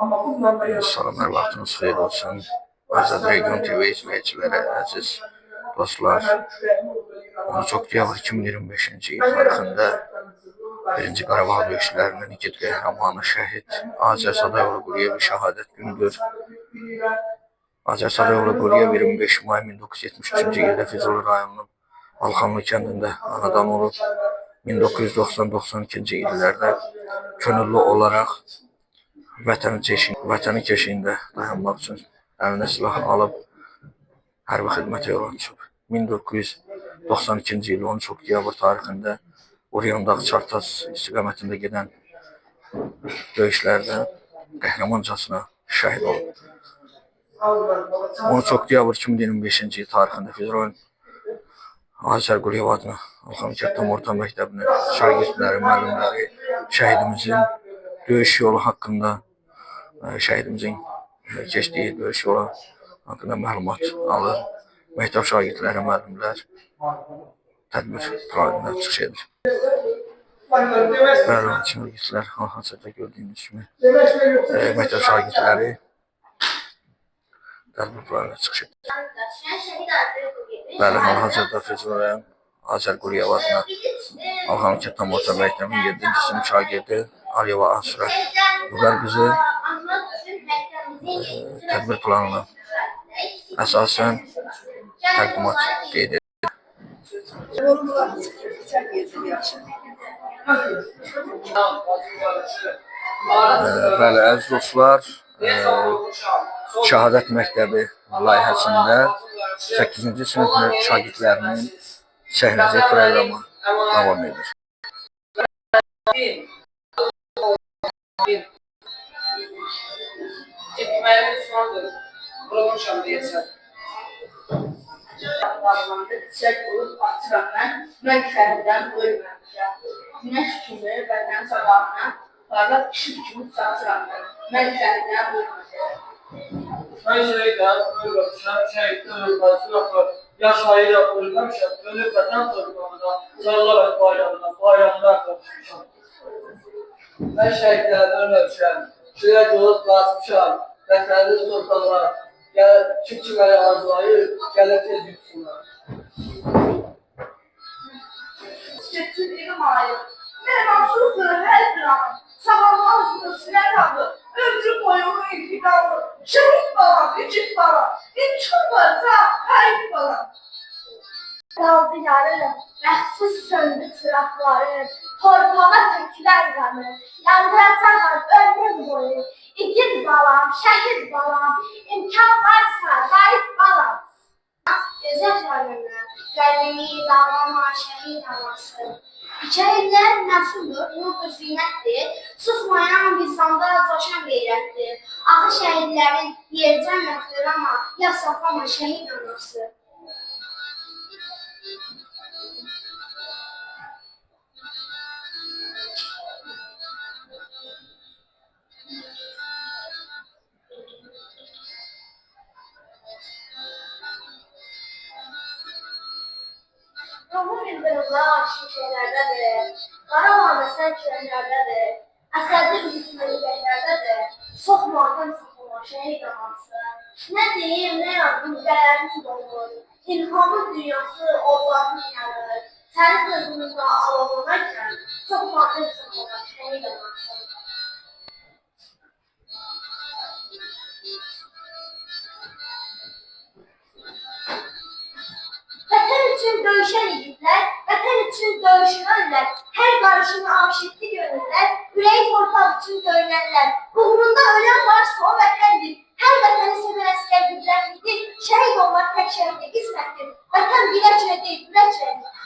Salamlar, vaxtınız xeyir olsun. Azad Region TV izləyiciləri, əziz dostlar. 13 oktyabr 2025-ci il tarixində 1-ci Qarabağ döyüşlərinin igid qəhrəmanı şəhid Azər Sadayoğlu Quliyev şəhadət günüdür. Azər Sadayoğlu Quliyev 25 may 1973-cü ildə Füzuli rayonunun Alxanlı kəndində anadan olub. 1990-92-ci illərdə könüllü olaraq vətəni keşiyində dayanmaq üçün əlinə silah alıb hərbi xidmətə yola düşüb. 1992-ci il 13 oktyabr tarixində Orion Dağı Çartaz istiqamətində gedən döyüşlərdə qəhrəmancasına şəhid olub. 13 oktyabr 2025-ci il tarixində Füzuli Azər Quliyev adına Alxanlı Kənd Orta Məktəbinin şagirdləri, müəllimləri şəhidimizin döyüş yolu haqqında, şəhidimizin keçdiyi döyüş yolu haqqında məlumat alır. Məktəb şagirdləri, müəllimlər tədbir planına çıxış edir. Bəli, şagirdlər hazırda gördüyünüz kimi məktəb şagirdləri tədbir planına çıxış edir. Bəli, hal-hazırda Füzuli rayon Azər Quliyev adına Alxanlı Kənd Orta Məktəbinin 7-ci sinif şagirdi Aliyeva Asra Vüqar qızı tədbir planına əsasən təqdimat qeyd edir. Bəli, əziz dostlar, Şəhadət Məktəbi layihəsində 8-ci sinif şagirdlərinin səhnəcə proqramı davam edir. Mən şəhərdən ölməmişəm. Günəş kimi vətən sabahına parlaq işıq kimi saçıram. Mən şəhərdən ölməmişəm. Mən şəhiddən ölməmişəm, şəhiddən ölməmişəm, yaşayıraq ölməmişəm, ölüb vətən torpağına, sarılaraq bayramına qatmışam. Mən şəhiddən ölməmişəm, şuraya yolub basmışam, vətənli torpağına, kim məni arzulayır, gəlib tez yutsunlar. Çetin elim ayır, mən mahsusdur hər bir an, sağlamazdır sinə tadı, ömrü boyunu intiqamı, şəhid balam, küçük balam, imkan varsa qayıt balam. Qaldı yarım, məxsus söndü çıraqlarım, torpağa tökülər qanı, yandıracaqlar ömrüm boyu, igid balam, şəhid balam, imkan varsa qayıt balam. Gözəl yarımlar, qəlbimi dağlama şəhid anası. Hikayələr məsudur, nurdur, zinətdir, susmayan vicdanda coşan qeyrətdir. Axı şəhidlərin yercən məxdurama, ya saxlama şəhid anası. Ruhum bildirimlər şişələrdədir, Qarabağda sən kürəklərdədir, əsərdə üzükləri ürəklərdədir, çox matəm saxlamaq şəhid anası. Nə deyim, nə yazdım, qələrim dolur, İlhamın dünyası odlarını yanır, sənin sözünüzdə alovlanarkən, çox matəm saxlamaq şəhid anası. Vətən üçün döyüşən igidlər, vətən üçün döyüşənlər, hər qarışını aşiqli gönüllər, ürəyi torpaq üçün döyünənlər, uğrunda ölən varsa o vətəndir, hər vətəni sevən əsgərliklər bilir, şəhid olmaq tək şəhiddə qismətdir, vətən biləcədir, biləcədir.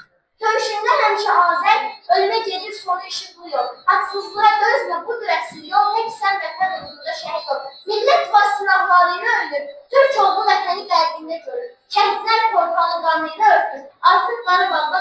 Döyüşündə həmişə Azər, ölümə gedir sonu işıqlı yol, haqsızlığa dözmə, budur əsl yol, tək sən vətən uğrunda şəhid ol. Millət var sınavlarıyla ölür, Türk oğlu vətəni qəlbində görür. Kəndlər torpağı qanıyla örtür, artıq Qarabağda